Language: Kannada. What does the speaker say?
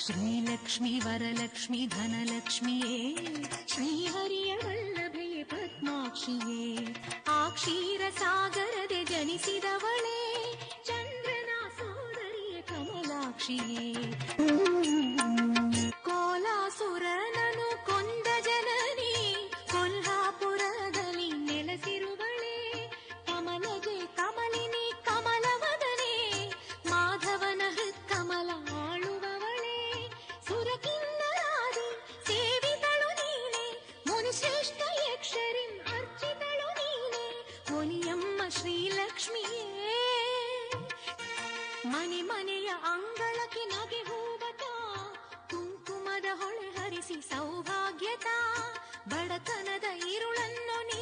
ಶ್ರೀಲಕ್ಷ್ಮಿ ವರಲಕ್ಷ್ಮಿ ಧನಲಕ್ಷ್ಮಿಯೇ ಶ್ರೀಹರಿಯ ವಲ್ಲಭೆಯೇ ಪದ್ಮಾಕ್ಷಿಯೇ ಆ ಕ್ಷೀರ ಸಾಗರದೆ ಜನಿಸಿದವಳೇ ಚಂದ್ರನ ಸೋದರಿಯೇ ಕಮಲಾಕ್ಷಿಯೇ ಕೋಲಾಸುರನನು ಕೊಂದ ಜನನಿ ಕೊಲ್ಹಾಪುರದಲ್ಲಿ ನೆಲೆಸಿರುವಳೇ ಕಮಲಜೆ ಕಮಲಿನಿ ಕಮಲವದನೆ ಮಾಧವನ ಹೃತ್ಕಮಲ ಆಳುವವಳೇ ಸುರಕಿನ್ನರಾದಿ ಸೇವಿತಳು ನೀನೆ ಮುನಿಶ್ರೇಷ್ಠ ಯಕ್ಷರಿ ಅರ್ಚಿತಳು ನೀನೆ ಮುನಿಯಮ್ಮ ಶ್ರೀಲಕ್ಷ್ಮಿಯೇ ಮನೆ ಮನೆಯ ಅಂಗಳಕ್ಕೆ ನಗೆ ಹೂವತ ಕುಂಕುಮದ ಹೊಳೆ ಹರಿಸಿ ಸೌಭಾಗ್ಯತ ಬಡತನದ ಇರುಳನ್ನು ನೀ